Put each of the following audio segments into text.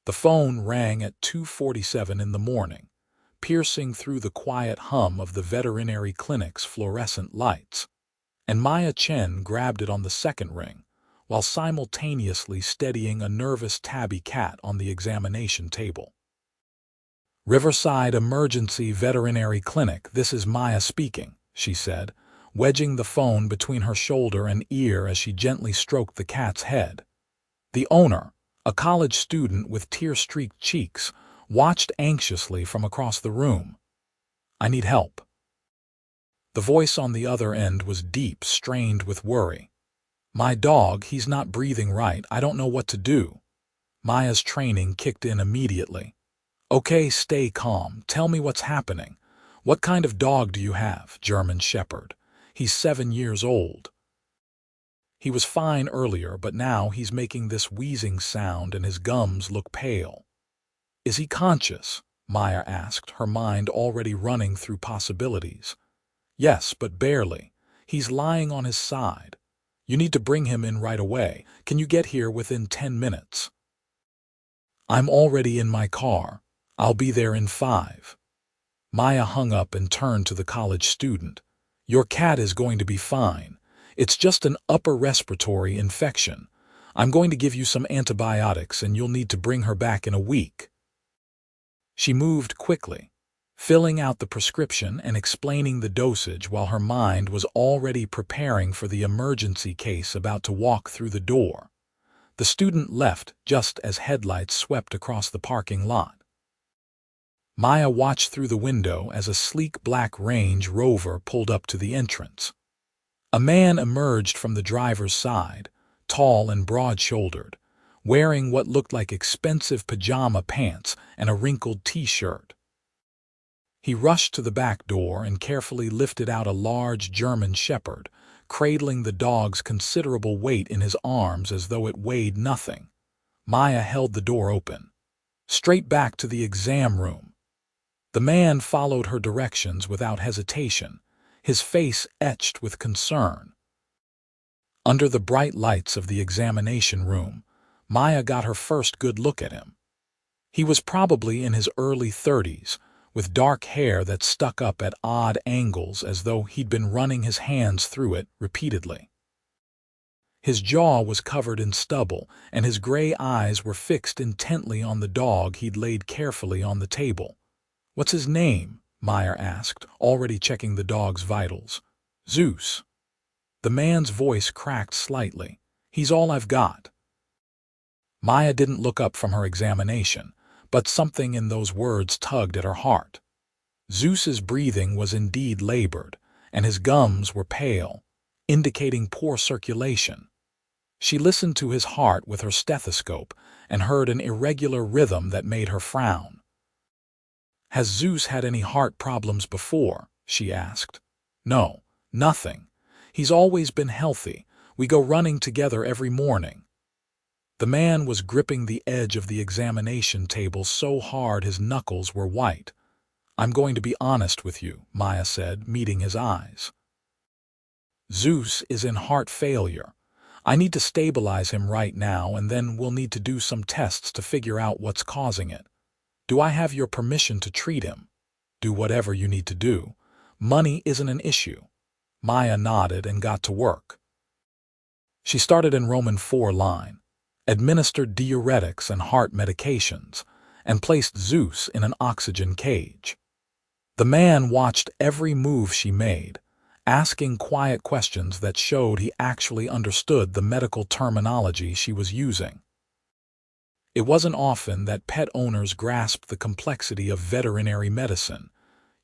The phone rang at 2:47 in the morning, piercing through the quiet hum of the veterinary clinic's fluorescent lights, and Chen grabbed it on the second ring, while simultaneously steadying a nervous tabby cat on the examination table. "Riverside Emergency Veterinary Clinic, this is Maya speaking," she said, wedging the phone between her shoulder and ear as she gently stroked the cat's head. The owner, a college student with tear-streaked cheeks, watched anxiously from across the room. "I need help." The voice on the other end was deep, strained with worry. "My dog, he's not breathing right. I don't know what to do." Maya's training kicked in immediately. "Okay, stay calm. Tell me what's happening. What kind of dog do you have?" "German Shepherd. He's 7 years old. He was fine earlier, but now he's making this wheezing sound and his gums look pale." "Is he conscious?" Maya asked, her mind already running through possibilities. "Yes, but barely. He's lying on his side. You need to bring him in right away. Can you get here within 10 minutes? "I'm already in my car. I'll be there in 5. Maya hung up and turned to the college student. "Your cat is going to be fine. It's just an upper respiratory infection. I'm going to give you some antibiotics and you'll need to bring her back in a week." She moved quickly, filling out the prescription and explaining the dosage while her mind was already preparing for the emergency case about to walk through the door. The student left just as headlights swept across the parking lot. Maya watched through the window as a sleek black Range Rover pulled up to the entrance. A man emerged from the driver's side, tall and broad-shouldered, wearing what looked like expensive pajama pants and a wrinkled t-shirt. He rushed to the back door and carefully lifted out a large German Shepherd, cradling the dog's considerable weight in his arms as though it weighed nothing. Maya held the door open. "Straight back to the exam room." The man followed her directions without hesitation, his face etched with concern. Under the bright lights of the examination room, Maya got her first good look at him. He was probably in his early 30s, with dark hair that stuck up at odd angles as though he'd been running his hands through it repeatedly. His jaw was covered in stubble, and his gray eyes were fixed intently on the dog he'd laid carefully on the table. "What's his name?" Maya asked, already checking the dog's vitals. "Zeus." The man's voice cracked slightly. "He's all I've got." Maya didn't look up from her examination, but something in those words tugged at her heart. Zeus's breathing was indeed labored, and his gums were pale, indicating poor circulation. She listened to his heart with her stethoscope and heard an irregular rhythm that made her frown. "Has Zeus had any heart problems before?" she asked. "No, nothing. He's always been healthy. We go running together every morning." The man was gripping the edge of the examination table so hard his knuckles were white. "I'm going to be honest with you," Maya said, meeting his eyes. "Zeus is in heart failure. I need to stabilize him right now, and then we'll need to do some tests to figure out what's causing it. Do I have your permission to treat him?" "Do whatever you need to do. Money isn't an issue." Maya nodded and got to work. She started enrollment 4 line, administered diuretics and heart medications, and placed Zeus in an oxygen cage. The man watched every move she made, asking quiet questions that showed he actually understood the medical terminology she was using. It wasn't often that pet owners grasped the complexity of veterinary medicine.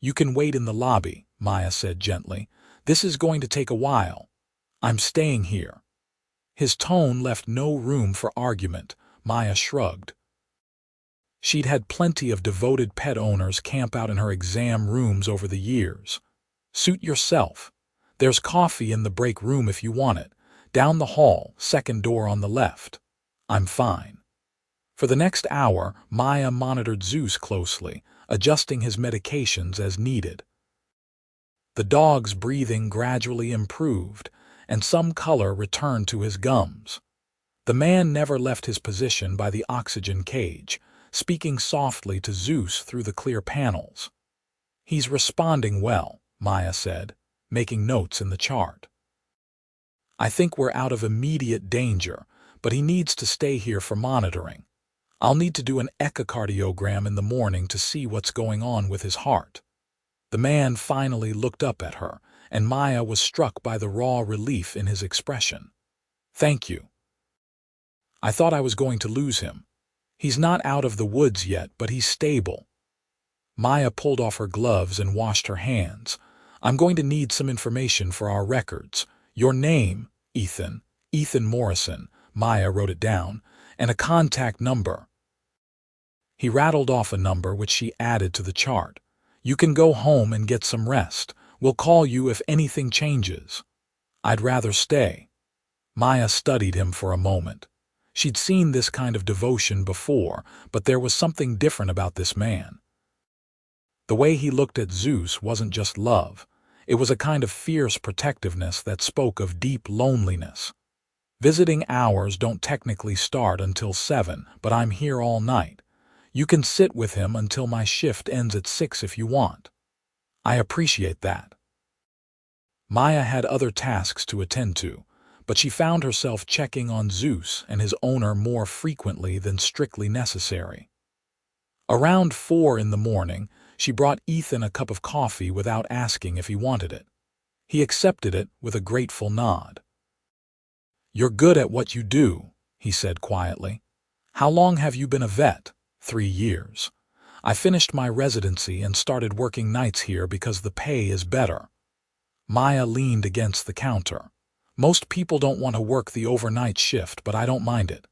"You can wait in the lobby," Maya said gently. "This is going to take a while. I'm staying here." His tone left no room for argument. Maya shrugged. She'd had plenty of devoted pet owners camp out in her exam rooms over the years. "Suit yourself. There's coffee in the break room if you want it. Down the hall, second door on the left." "I'm fine." For the next hour, Maya monitored Zeus closely, adjusting his medications as needed. The dog's breathing gradually improved, and some color returned to his gums. The man never left his position by the oxygen cage, speaking softly to Zeus through the clear panels. "He's responding well," Maya said, making notes in the chart. "I think we're out of immediate danger, but he needs to stay here for monitoring. I'll need to do an echocardiogram in the morning to see what's going on with his heart." The man finally looked up at her, and Maya was struck by the raw relief in his expression. "Thank you. I thought I was going to lose him. He's not out of the woods yet, but he's stable." Maya pulled off her gloves and washed her hands. "I'm going to need some information for our records. Your name, Ethan Morrison," Maya wrote it down, "and a contact number." He rattled off a number which she added to the chart. "You can go home and get some rest. We'll call you if anything changes." "I'd rather stay." Maya studied him for a moment. She'd seen this kind of devotion before, but there was something different about this man. The way he looked at Zeus wasn't just love. It was a kind of fierce protectiveness that spoke of deep loneliness. "Visiting hours don't technically start until 7, but I'm here all night. You can sit with him until my shift ends at 6 if you want." "I appreciate that." Maya had other tasks to attend to, but she found herself checking on Zeus and his owner more frequently than strictly necessary. Around 4 in the morning, she brought Ethan a cup of coffee without asking if he wanted it. He accepted it with a grateful nod. "You're good at what you do," he said quietly. "How long have you been a vet?" 3 years. "I finished my residency and started working nights here because the pay is better." Maya leaned against the counter. "Most people don't want to work the overnight shift, but I don't mind it.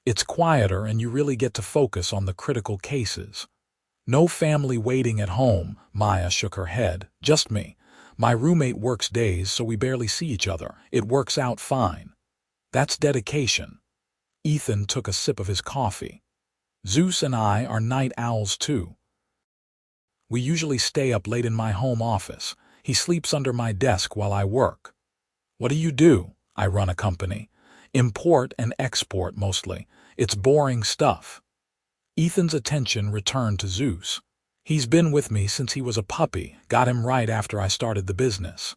It's quieter and you really get to focus on the critical cases." "No family waiting at home," Maya shook her head. "Just me. My roommate works days, so we barely see each other. It works out fine." "That's dedication." Ethan took a sip of his coffee. "Zeus and I are night owls too. We usually stay up late in my home office. He sleeps under my desk while I work." "What do you do?" "I run a company. Import and export mostly. It's boring stuff." Ethan's attention returned to Zeus. "He's been with me since he was a puppy, got him right after I started the business.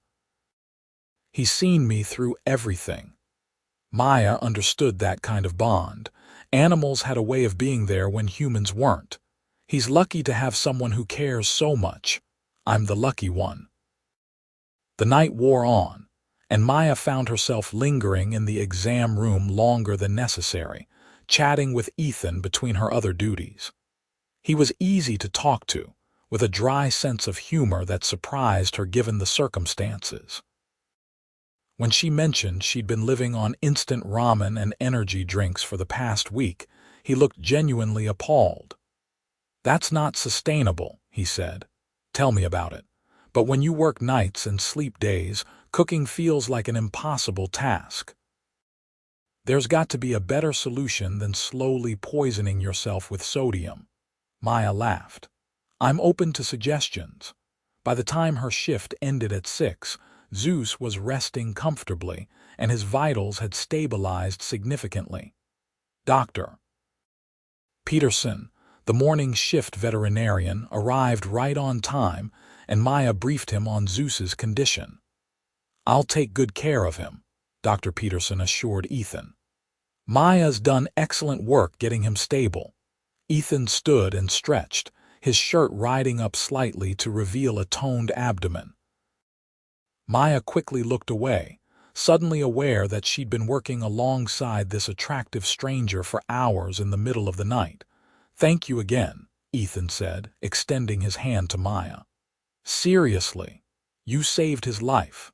He's seen me through everything." Maya understood that kind of bond. Animals had a way of being there when humans weren't. "He's lucky to have someone who cares so much. I'm the lucky one." The night wore on, and Maya found herself lingering in the exam room longer than necessary, chatting with Ethan between her other duties. He was easy to talk to, with a dry sense of humor that surprised her given the circumstances. When she mentioned she'd been living on instant ramen and energy drinks for the past week, he looked genuinely appalled. "That's not sustainable," he said. "Tell me about it. But when you work nights and sleep days, cooking feels like an impossible task." "There's got to be a better solution than slowly poisoning yourself with sodium." Maya laughed. "I'm open to suggestions." By the time her shift ended at 6, Zeus was resting comfortably, and his vitals had stabilized significantly. Dr. Peterson, the morning shift veterinarian, arrived right on time, and Maya briefed him on Zeus's condition. "I'll take good care of him," Dr. Peterson assured Ethan. "Maya's done excellent work getting him stable." Ethan stood and stretched, his shirt riding up slightly to reveal a toned abdomen. Maya quickly looked away, suddenly aware that she'd been working alongside this attractive stranger for hours in the middle of the night. "Thank you again," Ethan said, extending his hand to Maya. "Seriously, you saved his life."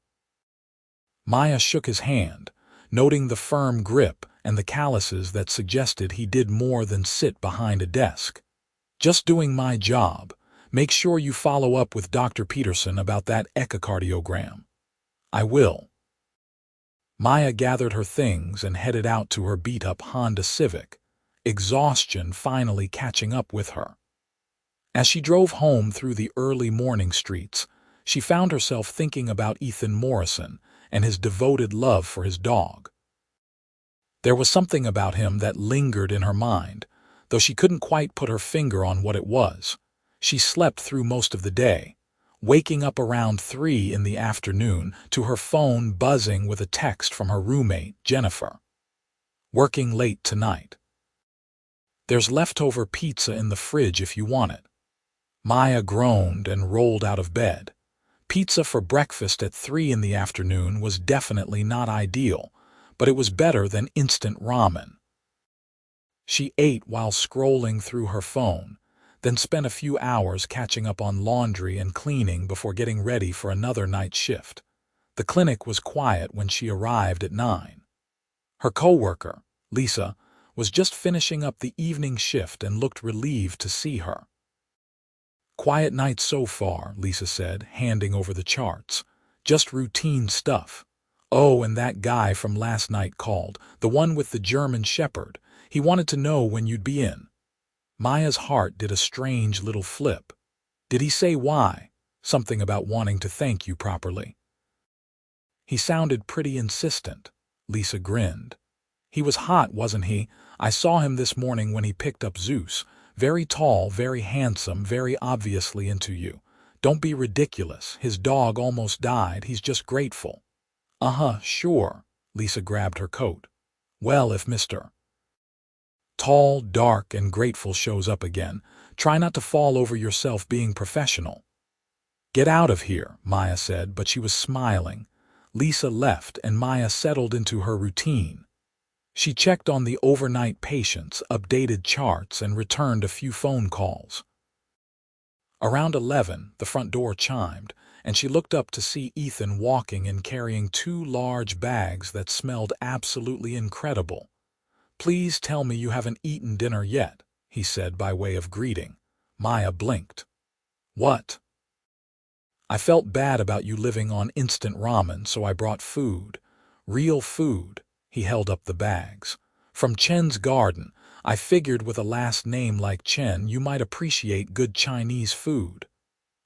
Maya shook his hand, noting the firm grip and the calluses that suggested he did more than sit behind a desk. "Just doing my job. Make sure you follow up with Dr. Peterson about that echocardiogram." "I will." Maya gathered her things and headed out to her beat-up Honda Civic, exhaustion finally catching up with her. As she drove home through the early morning streets, she found herself thinking about Ethan Morrison and his devoted love for his dog. There was something about him that lingered in her mind, though she couldn't quite put her finger on what it was. She slept through most of the day, waking up around 3 in the afternoon to her phone buzzing with a text from her roommate, Jennifer. Working late tonight. There's leftover pizza in the fridge if you want it. Maya groaned and rolled out of bed. Pizza for breakfast at 3 in the afternoon was definitely not ideal, but it was better than instant ramen. She ate while scrolling through her phone, then spent a few hours catching up on laundry and cleaning before getting ready for another night shift. The clinic was quiet when she arrived at 9. Her coworker, Lisa, was just finishing up the evening shift and looked relieved to see her. "Quiet night so far," Lisa said, handing over the charts. "Just routine stuff. Oh, and that guy from last night called, the one with the German Shepherd. He wanted to know when you'd be in." Maya's heart did a strange little flip. "Did he say why? Something about wanting to thank you properly?" "He sounded pretty insistent." Lisa grinned. "He was hot, wasn't he? I saw him this morning when he picked up Zeus. Very tall, very handsome, very obviously into you. Don't be ridiculous. His dog almost died. He's just grateful." Sure." Lisa grabbed her coat. "Well, if Mr. Tall, dark, and grateful shows up again, try not to fall over yourself being professional." "Get out of here," Maya said, but she was smiling. Lisa left, and Maya settled into her routine. She checked on the overnight patients, updated charts, and returned a few phone calls. Around 11, the front door chimed, and she looked up to see Ethan walking and carrying 2 large bags that smelled absolutely incredible. "Please tell me you haven't eaten dinner yet," he said by way of greeting. Maya blinked. "What?" "I felt bad about you living on instant ramen, so I brought food. Real food." He held up the bags. "From Chen's garden. I figured with a last name like Chen you might appreciate good Chinese food."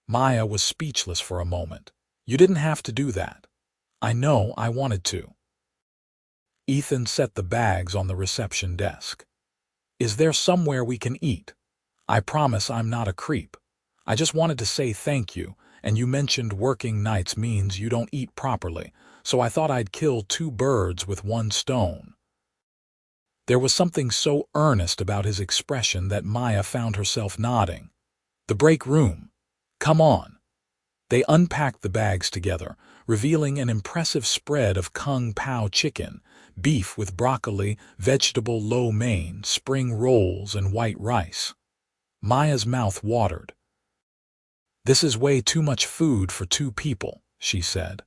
Maya was speechless for a moment. "You didn't have to do that." "I know, I wanted to." Ethan set the bags on the reception desk. "Is there somewhere we can eat? I promise I'm not a creep. I just wanted to say thank you, and you mentioned working nights means you don't eat properly, so I thought I'd kill 2 birds with 1 stone." There was something so earnest about his expression that Maya found herself nodding. "The break room. Come on." They unpacked the bags together, revealing an impressive spread of kung pao chicken, beef with broccoli, vegetable lo mein, spring rolls, and white rice. Maya's mouth watered. "This is way too much food for 2 people," she said.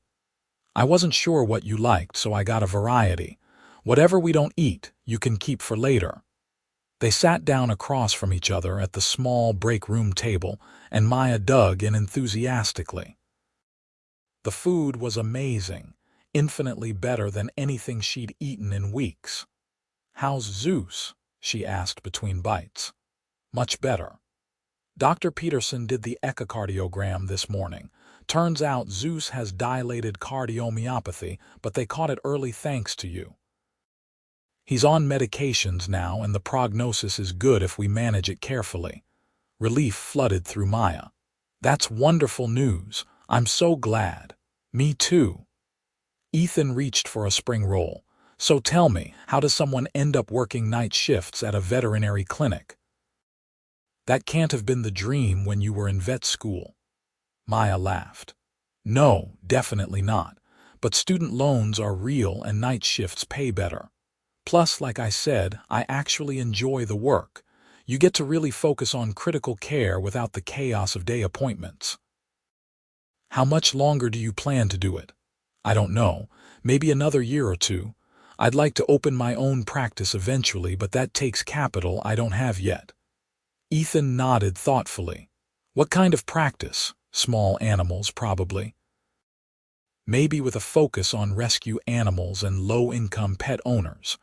"I wasn't sure what you liked, so I got a variety. Whatever we don't eat, you can keep for later." They sat down across from each other at the small break room table, and Maya dug in enthusiastically. The food was amazing, infinitely better than anything she'd eaten in weeks. "How's Zeus?" she asked between bites. "Much better. Dr. Peterson did the echocardiogram this morning. Turns out Zeus has dilated cardiomyopathy, but they caught it early thanks to you. He's on medications now, and the prognosis is good if we manage it carefully." Relief flooded through Maya. "That's wonderful news. I'm so glad." "Me too." Ethan reached for a spring roll. "So tell me, how does someone end up working night shifts at a veterinary clinic?" "That can't have been the dream when you were in vet school." Maya laughed. "No, definitely not. But student loans are real and night shifts pay better. Plus, like I said, I actually enjoy the work. You get to really focus on critical care without the chaos of day appointments." "How much longer do you plan to do it?" "I don't know. Maybe another year or 2. I'd like to open my own practice eventually, but that takes capital I don't have yet." Ethan nodded thoughtfully. "What kind of practice? Small animals, probably." "Maybe with a focus on rescue animals and low-income pet owners.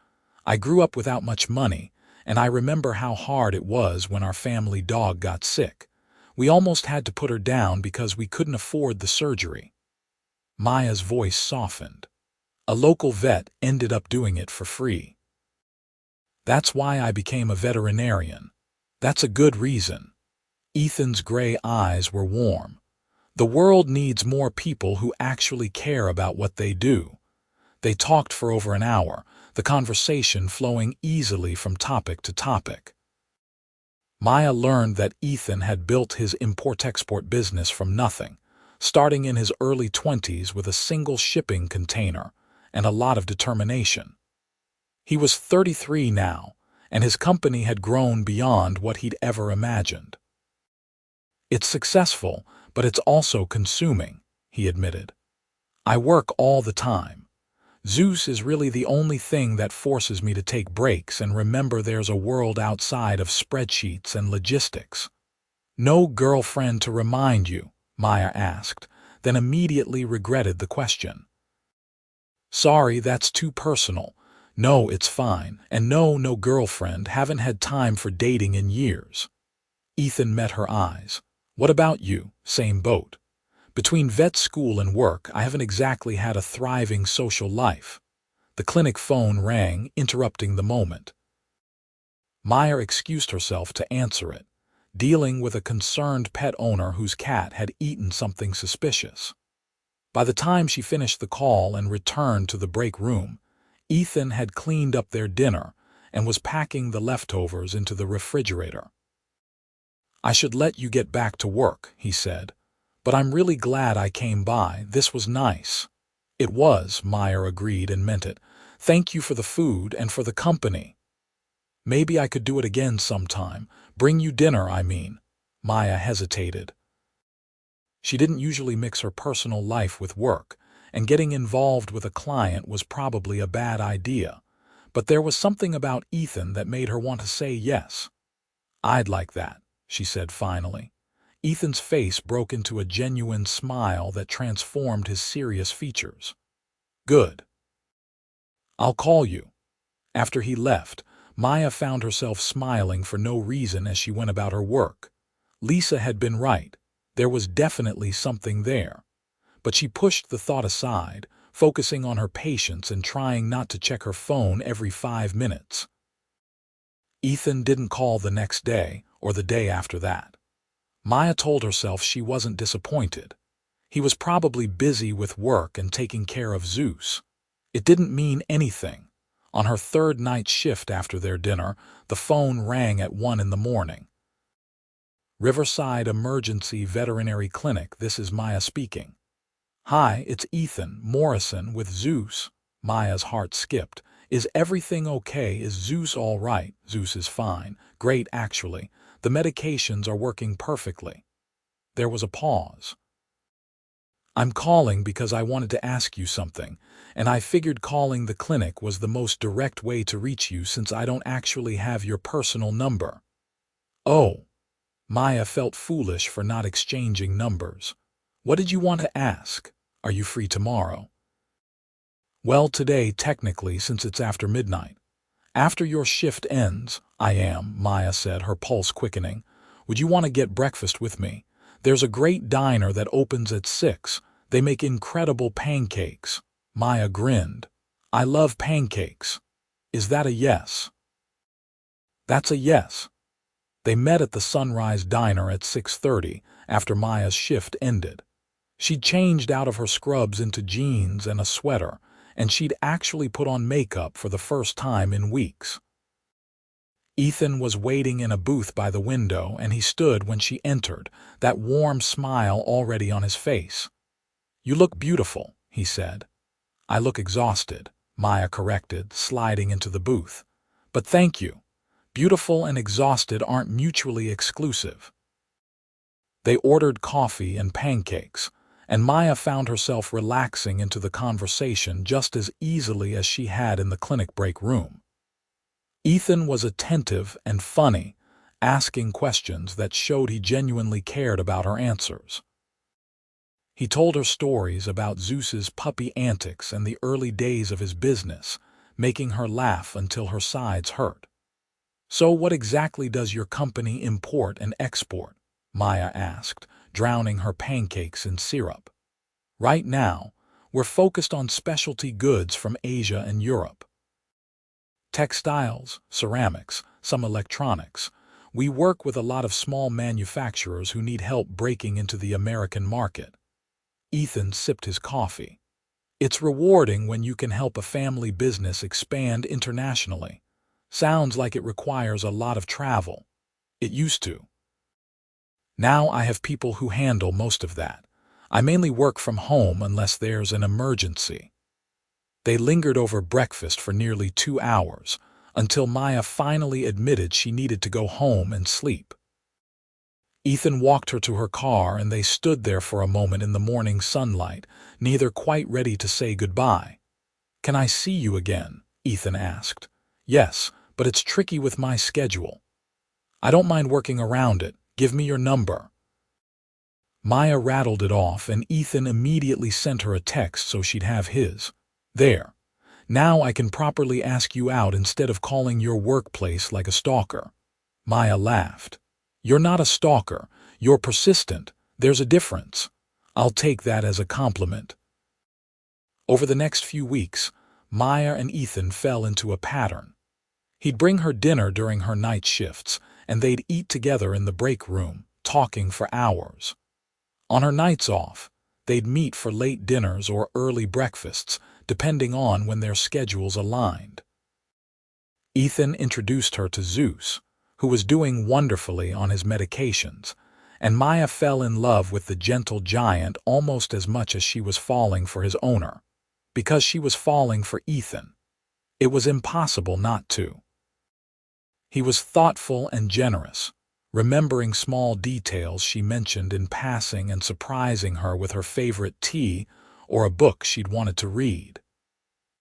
I grew up without much money, and I remember how hard it was when our family dog got sick. We almost had to put her down because we couldn't afford the surgery." Maya's voice softened. "A local vet ended up doing it for free." That's why I became a veterinarian. That's a good reason. Ethan's gray eyes were warm. The world needs more people who actually care about what they do. They talked for over an hour, the conversation flowing easily from topic to topic. Maya learned that Ethan had built his import-export business from nothing, starting in his early 20s with a single shipping container and a lot of determination. He was 33 now, and his company had grown beyond what he'd ever imagined. It's successful, but it's also consuming, he admitted. I work all the time. Zeus is really the only thing that forces me to take breaks and remember there's a world outside of spreadsheets and logistics. No girlfriend to remind you, Maya asked, then immediately regretted the question. Sorry, that's too personal. No, it's fine. And no, no girlfriend, haven't had time for dating in years. Ethan met her eyes. What about you? Same boat. Between vet school and work, I haven't exactly had a thriving social life. The clinic phone rang, interrupting the moment. Maya excused herself to answer it, dealing with a concerned pet owner whose cat had eaten something suspicious. By the time she finished the call and returned to the break room, Ethan had cleaned up their dinner and was packing the leftovers into the refrigerator. I should let you get back to work, he said, but I'm really glad I came by. This was nice. It was, Maya agreed and meant it. Thank you for the food and for the company. Maybe I could do it again sometime. Bring you dinner, I mean. Maya hesitated. She didn't usually mix her personal life with work, and getting involved with a client was probably a bad idea. But there was something about Ethan that made her want to say yes. I'd like that, she said finally. Ethan's face broke into a genuine smile that transformed his serious features. Good. I'll call you. After he left, Maya found herself smiling for no reason as she went about her work. Lisa had been right. There was definitely something there. But she pushed the thought aside, focusing on her patients and trying not to check her phone every 5 minutes. Ethan didn't call the next day or the day after that. Maya told herself she wasn't disappointed. He was probably busy with work and taking care of Zeus. It didn't mean anything. On her third night shift after their dinner, the phone rang at 1 in the morning. Riverside Emergency Veterinary Clinic, this is Maya speaking. Hi, it's Ethan Morrison with Zeus. Maya's heart skipped. Is everything okay? Is Zeus all right? Zeus is fine. Great, actually. The medications are working perfectly. There was a pause. I'm calling because I wanted to ask you something, and I figured calling the clinic was the most direct way to reach you since I don't actually have your personal number. Oh. Maya felt foolish for not exchanging numbers. What did you want to ask? Are you free tomorrow? Well, today, technically, since it's after midnight. After your shift ends, I am, Maya said, her pulse quickening. Would you want to get breakfast with me? There's a great diner that opens at 6. They make incredible pancakes. Maya grinned. I love pancakes. Is that a yes? That's a yes. They met at the Sunrise Diner at 6:30 after Maya's shift ended. She'd changed out of her scrubs into jeans and a sweater, and she'd actually put on makeup for the first time in weeks. Ethan was waiting in a booth by the window, and he stood when she entered, that warm smile already on his face. You look beautiful, he said. I look exhausted, Maya corrected, sliding into the booth. But thank you. Beautiful and exhausted aren't mutually exclusive. They ordered coffee and pancakes, and Maya found herself relaxing into the conversation just as easily as she had in the clinic break room. Ethan was attentive and funny, asking questions that showed he genuinely cared about her answers. He told her stories about Zeus's puppy antics and the early days of his business, making her laugh until her sides hurt. So what exactly does your company import and export? Maya asked, drowning her pancakes in syrup. Right now, we're focused on specialty goods from Asia and Europe. Textiles, ceramics, some electronics. We work with a lot of small manufacturers who need help breaking into the American market. Ethan sipped his coffee. It's rewarding when you can help a family business expand internationally. Sounds like it requires a lot of travel. It used to. Now I have people who handle most of that. I mainly work from home unless there's an emergency. They lingered over breakfast for nearly 2 hours, until Maya finally admitted she needed to go home and sleep. Ethan walked her to her car and they stood there for a moment in the morning sunlight, neither quite ready to say goodbye. "Can I see you again?" Ethan asked. "Yes, but it's tricky with my schedule." "I don't mind working around it. Give me your number." Maya rattled it off and Ethan immediately sent her a text so she'd have his. "There. Now I can properly ask you out instead of calling your workplace like a stalker." Maya laughed. "You're not a stalker. You're persistent. There's a difference. I'll take that as a compliment." Over the next few weeks, Maya and Ethan fell into a pattern. He'd bring her dinner during her night shifts, and they'd eat together in the break room, talking for hours. On her nights off, they'd meet for late dinners or early breakfasts, depending on when their schedules aligned. Ethan introduced her to Zeus, who was doing wonderfully on his medications, and Maya fell in love with the gentle giant almost as much as she was falling for his owner, because she was falling for Ethan. It was impossible not to. He was thoughtful and generous, remembering small details she mentioned in passing and surprising her with her favorite tea or a book she'd wanted to read.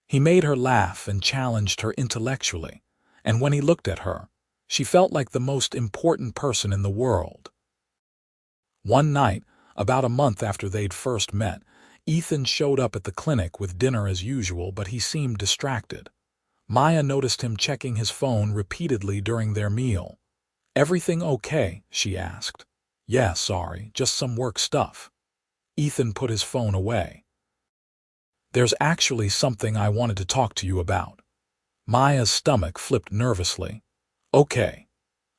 He made her laugh and challenged her intellectually, and when he looked at her, she felt like the most important person in the world. One night, about a month after they'd first met, Ethan showed up at the clinic with dinner as usual, but he seemed distracted. Maya noticed him checking his phone repeatedly during their meal. "Everything okay?" she asked. "Yeah, sorry, just some work stuff." Ethan put his phone away. "There's actually something I wanted to talk to you about." Maya's stomach flipped nervously. "Okay.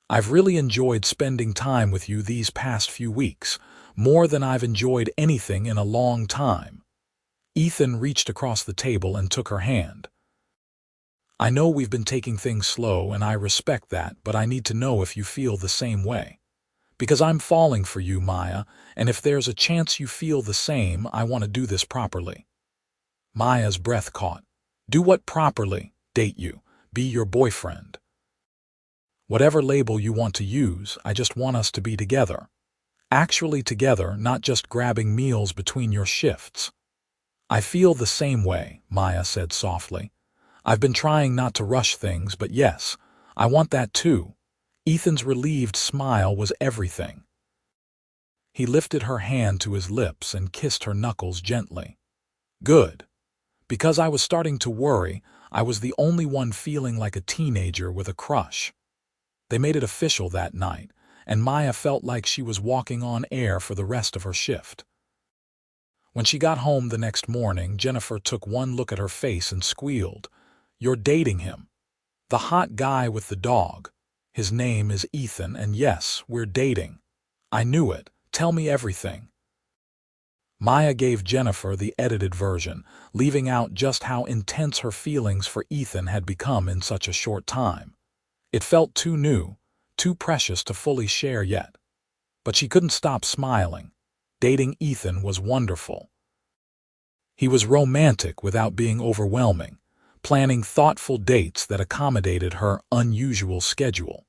I've really enjoyed spending time with you these past few weeks, more than I've enjoyed anything in a long time." Ethan reached across the table and took her hand. "I know we've been taking things slow and I respect that, but I need to know if you feel the same way. Because I'm falling for you, Maya, and if there's a chance you feel the same, I want to do this properly." Maya's breath caught. "Do what properly? Date you? Be your boyfriend?" "Whatever label you want to use, I just want us to be together. Actually together, not just grabbing meals between your shifts." "I feel the same way," Maya said softly. "I've been trying not to rush things, but yes, I want that too." Ethan's relieved smile was everything. He lifted her hand to his lips and kissed her knuckles gently. "Good. Because I was starting to worry, I was the only one feeling like a teenager with a crush." They made it official that night, and Maya felt like she was walking on air for the rest of her shift. When she got home the next morning, Jennifer took one look at her face and squealed, "You're dating him. The hot guy with the dog. His name is Ethan, and yes, we're dating." "I knew it. Tell me everything." Maya gave Jennifer the edited version, leaving out just how intense her feelings for Ethan had become in such a short time. It felt too new, too precious to fully share yet. But she couldn't stop smiling. Dating Ethan was wonderful. He was romantic without being overwhelming, planning thoughtful dates that accommodated her unusual schedule.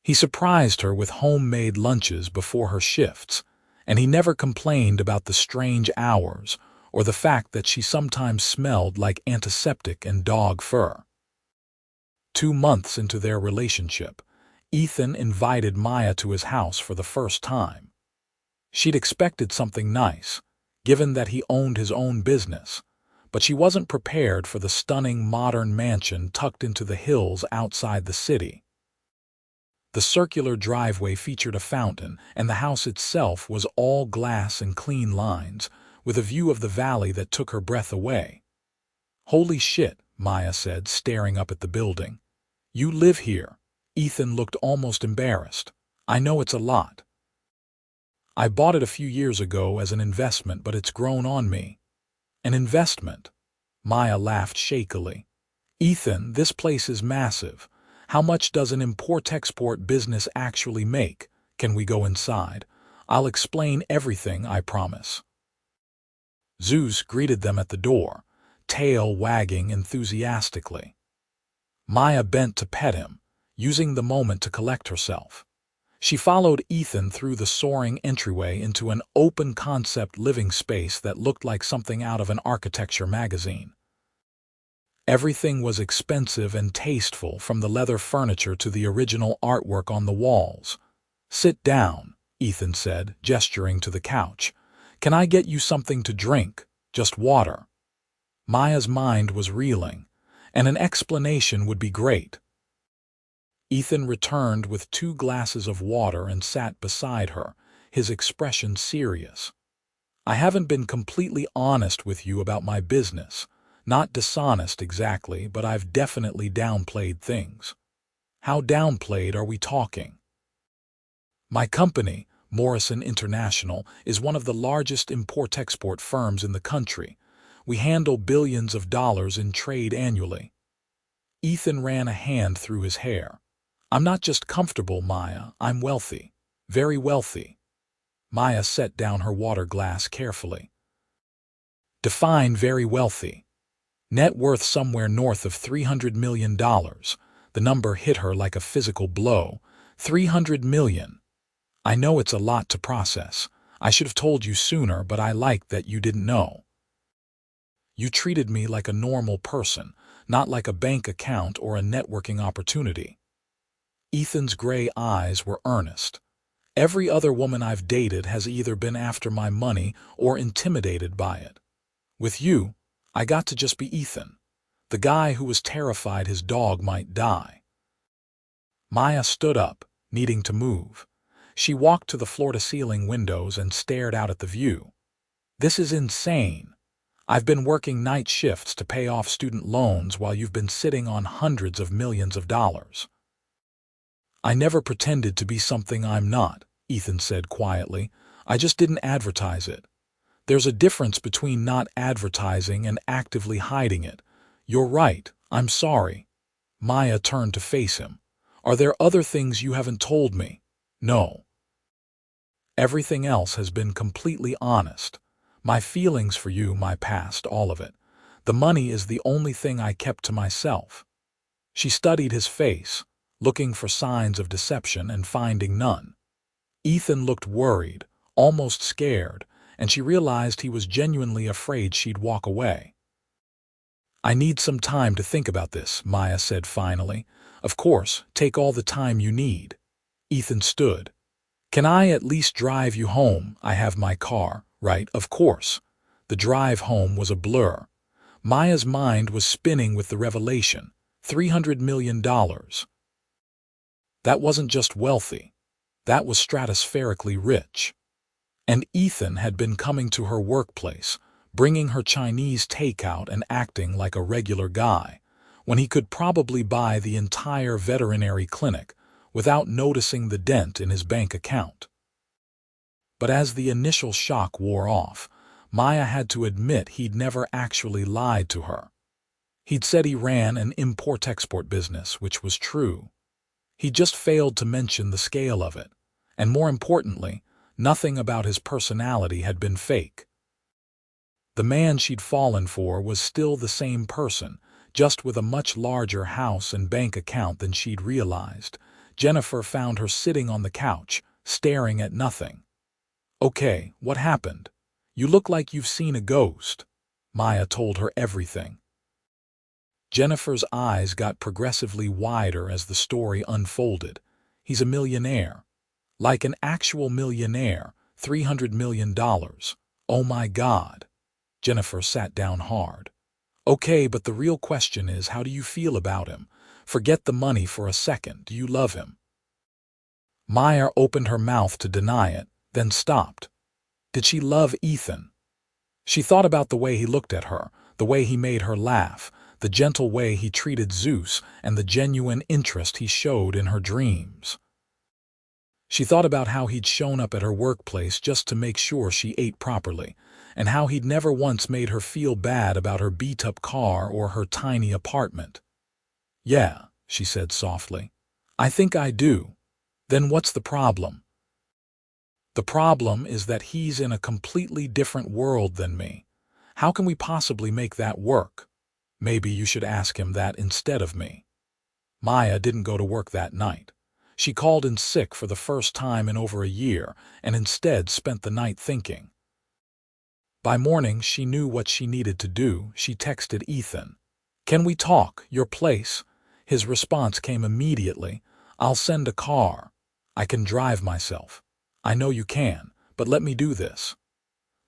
He surprised her with homemade lunches before her shifts, and he never complained about the strange hours or the fact that she sometimes smelled like antiseptic and dog fur. 2 months into their relationship, Ethan invited Maya to his house for the first time. She'd expected something nice, given that he owned his own business, but she wasn't prepared for the stunning modern mansion tucked into the hills outside the city. The circular driveway featured a fountain, and the house itself was all glass and clean lines, with a view of the valley that took her breath away. "Holy shit," Maya said, staring up at the building. You live here. Ethan looked almost embarrassed. I know it's a lot. I bought it a few years ago as an investment, but it's grown on me. An investment? Maya laughed shakily. Ethan, this place is massive. How much does an import-export business actually make? Can we go inside? I'll explain everything, I promise. Zeus greeted them at the door, tail wagging enthusiastically. Maya bent to pet him, using the moment to collect herself. She followed Ethan through the soaring entryway into an open-concept living space that looked like something out of an architecture magazine. Everything was expensive and tasteful, from the leather furniture to the original artwork on the walls. Sit down, Ethan said, gesturing to the couch. Can I get you something to drink? Just water. Maya's mind was reeling, and an explanation would be great. Ethan returned with 2 glasses of water and sat beside her, his expression serious. I haven't been completely honest with you about my business. Not dishonest exactly, but I've definitely downplayed things. How downplayed are we talking? My company, Morrison International, is one of the largest import-export firms in the country. We handle billions of dollars in trade annually. Ethan ran a hand through his hair. I'm not just comfortable, Maya, I'm wealthy. Very wealthy. Maya set down her water glass carefully. Define very wealthy. Net worth somewhere north of $300 million. The number hit her like a physical blow. 300 million. I know it's a lot to process. I should have told you sooner, but I liked that you didn't know. You treated me like a normal person, not like a bank account or a networking opportunity. Ethan's gray eyes were earnest. Every other woman I've dated has either been after my money or intimidated by it. With you, I got to just be Ethan, the guy who was terrified his dog might die. Maya stood up, needing to move. She walked to the floor-to-ceiling windows and stared out at the view. This is insane. I've been working night shifts to pay off student loans while you've been sitting on hundreds of millions of dollars. I never pretended to be something I'm not, Ethan said quietly. I just didn't advertise it. There's a difference between not advertising and actively hiding it. You're right, I'm sorry. Maya turned to face him. Are there other things you haven't told me? No. Everything else has been completely honest. My feelings for you, my past, all of it. The money is the only thing I kept to myself. She studied his face, looking for signs of deception and finding none. Ethan looked worried, almost scared, and she realized he was genuinely afraid she'd walk away. I need some time to think about this, Maya said finally. Of course, take all the time you need. Ethan stood. Can I at least drive you home? I have my car, right? Of course. The drive home was a blur. Maya's mind was spinning with the revelation. $300 million. That wasn't just wealthy. That was stratospherically rich. And Ethan had been coming to her workplace, bringing her Chinese takeout and acting like a regular guy, when he could probably buy the entire veterinary clinic without noticing the dent in his bank account. But as the initial shock wore off, Maya had to admit he'd never actually lied to her. He'd said he ran an import-export business, which was true. He just failed to mention the scale of it, and more importantly, nothing about his personality had been fake. The man she'd fallen for was still the same person, just with a much larger house and bank account than she'd realized. Jennifer found her sitting on the couch, staring at nothing. Okay, what happened? You look like you've seen a ghost. Maya told her everything. Jennifer's eyes got progressively wider as the story unfolded. He's a millionaire. Like an actual millionaire, $300 million. Oh my God. Jennifer sat down hard. Okay, but the real question is, how do you feel about him? Forget the money for a second. Do you love him? Maya opened her mouth to deny it, then stopped. Did she love Ethan? She thought about the way he looked at her, the way he made her laugh, the gentle way he treated Zeus, and the genuine interest he showed in her dreams. She thought about how he'd shown up at her workplace just to make sure she ate properly, and how he'd never once made her feel bad about her beat-up car or her tiny apartment. "Yeah," she said softly. "I think I do. Then what's the problem?" "The problem is that he's in a completely different world than me. How can we possibly make that work? Maybe you should ask him that instead of me." Maya didn't go to work that night. She called in sick for the first time in over a year and instead spent the night thinking. By morning, she knew what she needed to do. She texted Ethan. "Can we talk? Your place?" His response came immediately. "I'll send a car. I can drive myself." "I know you can, but let me do this."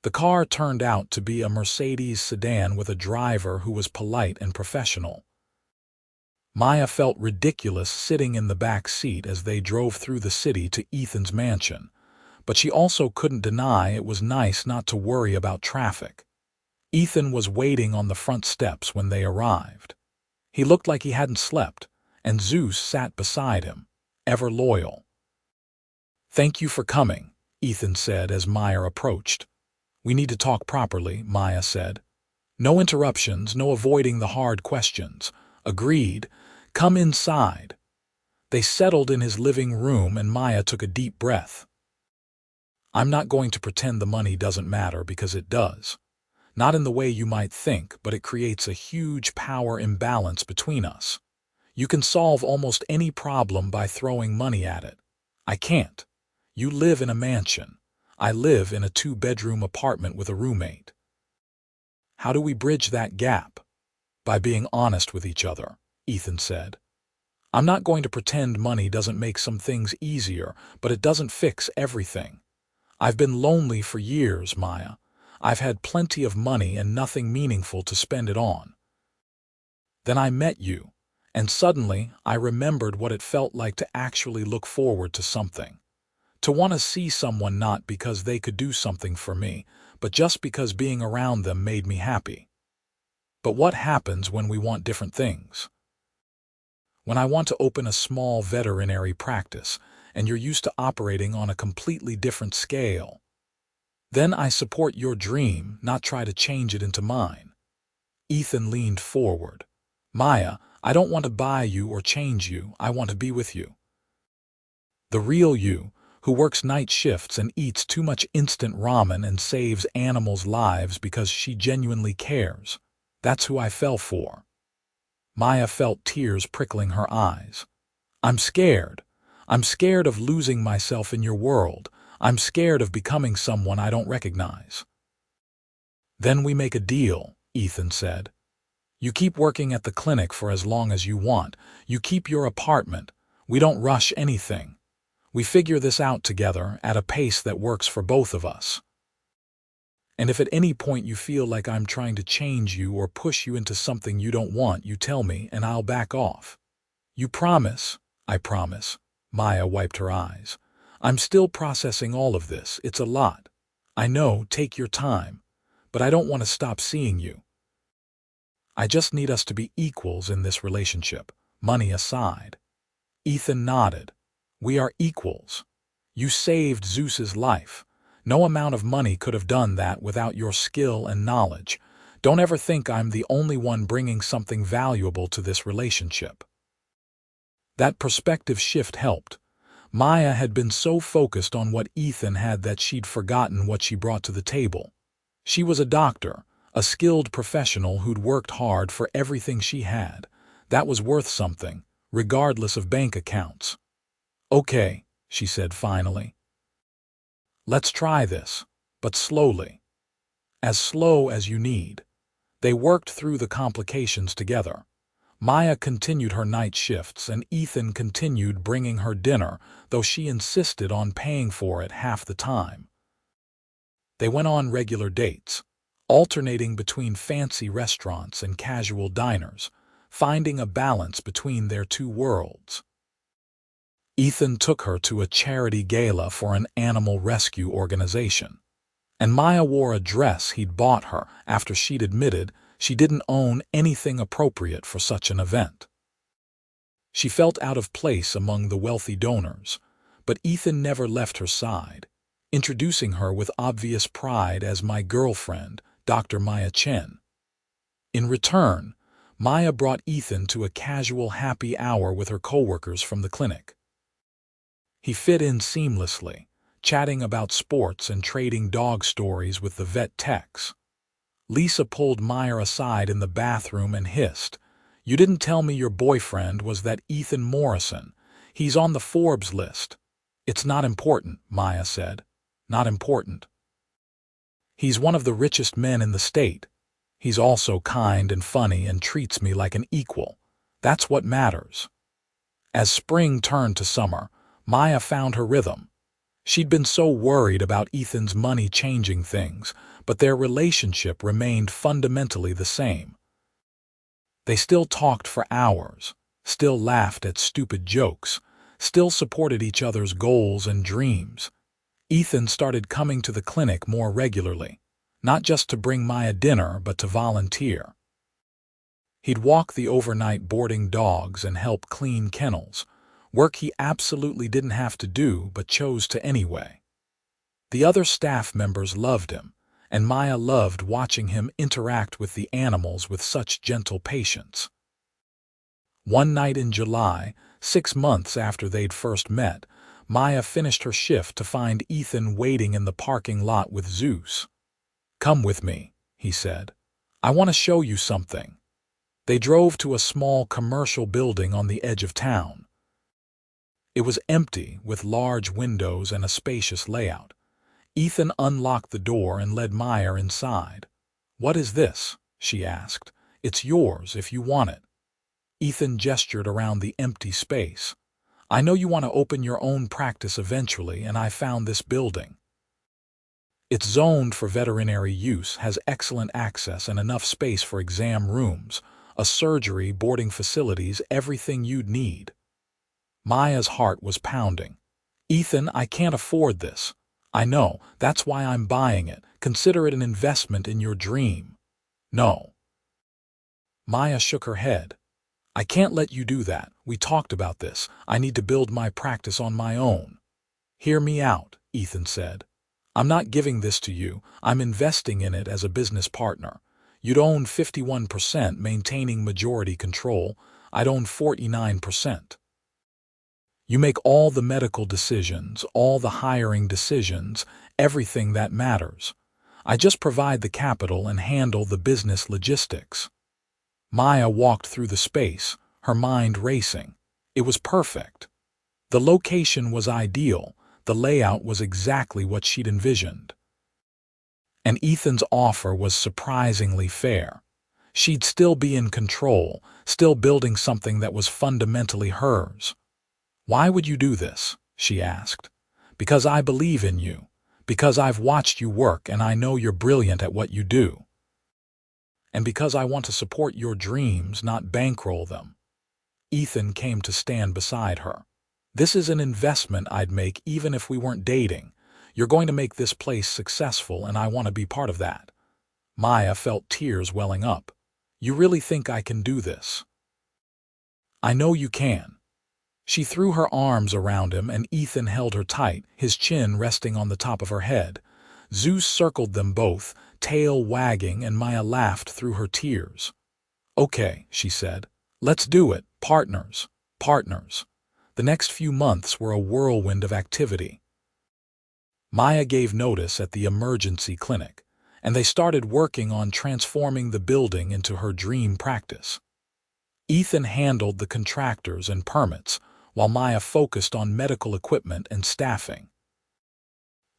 The car turned out to be a Mercedes sedan with a driver who was polite and professional. Maya felt ridiculous sitting in the back seat as they drove through the city to Ethan's mansion, but she also couldn't deny it was nice not to worry about traffic. Ethan was waiting on the front steps when they arrived. He looked like he hadn't slept, and Zeus sat beside him, ever loyal. "Thank you for coming," Ethan said as Maya approached. "We need to talk properly," Maya said. "No interruptions, no avoiding the hard questions." "Agreed. Come inside." They settled in his living room and Maya took a deep breath. "I'm not going to pretend the money doesn't matter, because it does. Not in the way you might think, but it creates a huge power imbalance between us. You can solve almost any problem by throwing money at it. I can't. You live in a mansion. I live in a 2-bedroom apartment with a roommate. How do we bridge that gap?" "By being honest with each other," Ethan said. "I'm not going to pretend money doesn't make some things easier, but it doesn't fix everything. I've been lonely for years, Maya. I've had plenty of money and nothing meaningful to spend it on. Then I met you, and suddenly I remembered what it felt like to actually look forward to something. To want to see someone not because they could do something for me, but just because being around them made me happy. But what happens when we want different things? When I want to open a small veterinary practice, and you're used to operating on a completely different scale. Then I support your dream, not try to change it into mine." Ethan leaned forward. "Maya, I don't want to buy you or change you. I want to be with you. The real you, who works night shifts and eats too much instant ramen and saves animals' lives because she genuinely cares. That's who I fell for." Maya felt tears prickling her eyes. "I'm scared. I'm scared of losing myself in your world. I'm scared of becoming someone I don't recognize." "Then we make a deal," Ethan said. "You keep working at the clinic for as long as you want. You keep your apartment. We don't rush anything. We figure this out together at a pace that works for both of us. And if at any point you feel like I'm trying to change you or push you into something you don't want, you tell me and I'll back off. You promise?" "I promise." Maya wiped her eyes. "I'm still processing all of this. It's a lot. I know, take your time. But I don't want to stop seeing you. I just need us to be equals in this relationship, money aside." Ethan nodded. "We are equals. You saved Zeus's life. No amount of money could have done that without your skill and knowledge. Don't ever think I'm the only one bringing something valuable to this relationship." That perspective shift helped. Maya had been so focused on what Ethan had that she'd forgotten what she brought to the table. She was a doctor, a skilled professional who'd worked hard for everything she had. That was worth something, regardless of bank accounts. "Okay," she said finally. "Let's try this, but slowly. As slow as you need." They worked through the complications together. Maya continued her night shifts and Ethan continued bringing her dinner, though she insisted on paying for it half the time. They went on regular dates, alternating between fancy restaurants and casual diners, finding a balance between their two worlds. Ethan took her to a charity gala for an animal rescue organization, and Maya wore a dress he'd bought her after she'd admitted She didn't own anything appropriate for such an event. She felt out of place among the wealthy donors, but Ethan never left her side, introducing her with obvious pride as my girlfriend, Dr. Maya Chen. In return, Maya brought Ethan to a casual happy hour with her coworkers from the clinic. He fit in seamlessly, chatting about sports and trading dog stories with the vet techs. Lisa pulled Maya aside in the bathroom and hissed, "You didn't tell me your boyfriend was that Ethan Morrison. He's on the Forbes list." "It's not important," Maya said. "Not important. He's one of the richest men in the state. He's also kind and funny and treats me like an equal. That's what matters." As spring turned to summer, Maya found her rhythm. She'd been so worried about Ethan's money changing things, but their relationship remained fundamentally the same. They still talked for hours, still laughed at stupid jokes, still supported each other's goals and dreams. Ethan started coming to the clinic more regularly, not just to bring Maya dinner, but to volunteer. He'd walk the overnight boarding dogs and help clean kennels, work he absolutely didn't have to do but chose to anyway. The other staff members loved him, and Maya loved watching him interact with the animals with such gentle patience. One night in July, 6 months after they'd first met, Maya finished her shift to find Ethan waiting in the parking lot with Zeus. "Come with me," he said. "I want to show you something." They drove to a small commercial building on the edge of town. It was empty, with large windows and a spacious layout. Ethan unlocked the door and led Maya inside. "What is this?" she asked. "It's yours if you want it." Ethan gestured around the empty space. "I know you want to open your own practice eventually, and I found this building. It's zoned for veterinary use, has excellent access and enough space for exam rooms, a surgery, boarding facilities, everything you'd need." Maya's heart was pounding. "Ethan, I can't afford this." "I know, that's why I'm buying it. Consider it an investment in your dream." "No." Maya shook her head. "I can't let you do that. We talked about this. I need to build my practice on my own." "Hear me out," Ethan said. "I'm not giving this to you. I'm investing in it as a business partner. You'd own 51%, maintaining majority control. I'd own 49%. You make all the medical decisions, all the hiring decisions, everything that matters. I just provide the capital and handle the business logistics." Maya walked through the space, her mind racing. It was perfect. The location was ideal, the layout was exactly what she'd envisioned. And Ethan's offer was surprisingly fair. She'd still be in control, still building something that was fundamentally hers. "Why would you do this?" she asked. "Because I believe in you. Because I've watched you work and I know you're brilliant at what you do. And because I want to support your dreams, not bankroll them." Ethan came to stand beside her. "This is an investment I'd make even if we weren't dating. You're going to make this place successful and I want to be part of that." Maya felt tears welling up. "You really think I can do this?" "I know you can." She threw her arms around him and Ethan held her tight, his chin resting on the top of her head. Zeus circled them both, tail wagging, and Maya laughed through her tears. "Okay," she said. "Let's do it. Partners. Partners." The next few months were a whirlwind of activity. Maya gave notice at the emergency clinic, and they started working on transforming the building into her dream practice. Ethan handled the contractors and permits, while Maya focused on medical equipment and staffing.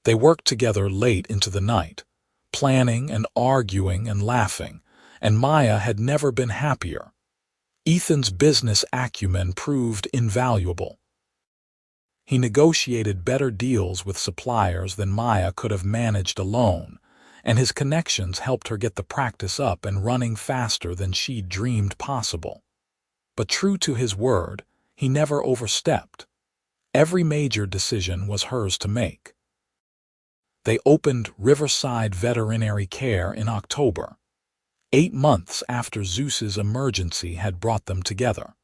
They worked together late into the night, planning and arguing and laughing, and Maya had never been happier. Ethan's business acumen proved invaluable. He negotiated better deals with suppliers than Maya could have managed alone, and his connections helped her get the practice up and running faster than she'd dreamed possible. But true to his word, he never overstepped. Every major decision was hers to make. They opened Riverside Veterinary Care in October. 8 months after Zeus's emergency had brought them together.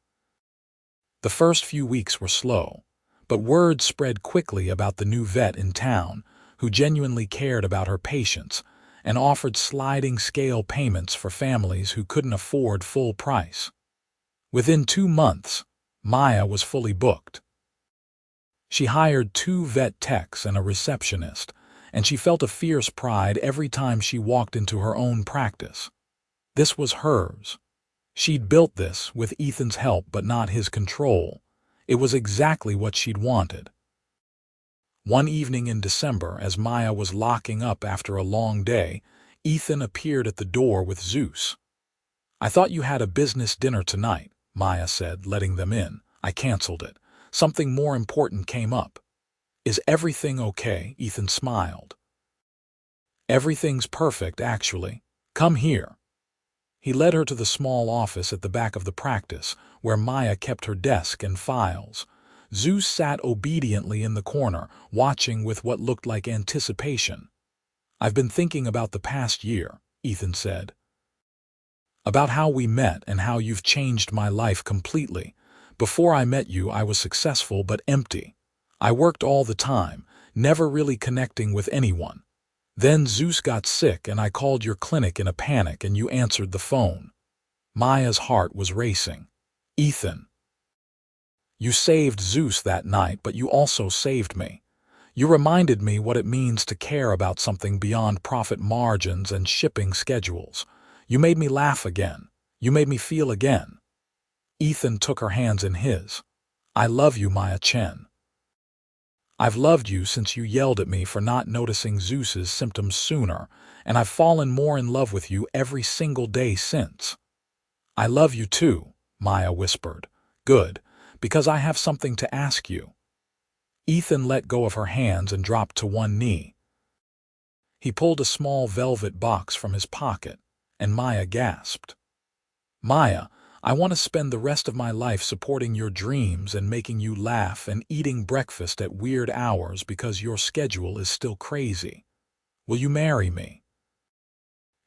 The first few weeks were slow, but word spread quickly about the new vet in town who genuinely cared about her patients and offered sliding scale payments for families who couldn't afford full price. Within 2 months, Maya was fully booked. She hired 2 vet techs and a receptionist, and she felt a fierce pride every time she walked into her own practice. This was hers. She'd built this with Ethan's help but not his control. It was exactly what she'd wanted. One evening in December, as Maya was locking up after a long day, Ethan appeared at the door with Zeus. "I thought you had a business dinner tonight," Maya said, letting them in. "I canceled it. Something more important came up." "Is everything okay?" Ethan smiled. "Everything's perfect, actually. Come here." He led her to the small office at the back of the practice, where Maya kept her desk and files. Zeus sat obediently in the corner, watching with what looked like anticipation. "I've been thinking about the past year," Ethan said. "About how we met and how you've changed my life completely. Before I met you, I was successful but empty. I worked all the time, never really connecting with anyone. Then Zeus got sick and I called your clinic in a panic and you answered the phone." Maya's heart was racing. "Ethan, you saved Zeus that night, but you also saved me. You reminded me what it means to care about something beyond profit margins and shipping schedules. You made me laugh again. You made me feel again." Ethan took her hands in his. "I love you, Maya Chen. I've loved you since you yelled at me for not noticing Zeus's symptoms sooner, and I've fallen more in love with you every single day since." "I love you too," Maya whispered. "Good, because I have something to ask you." Ethan let go of her hands and dropped to one knee. He pulled a small velvet box from his pocket, and Maya gasped. "Maya, I want to spend the rest of my life supporting your dreams and making you laugh and eating breakfast at weird hours because your schedule is still crazy. Will you marry me?"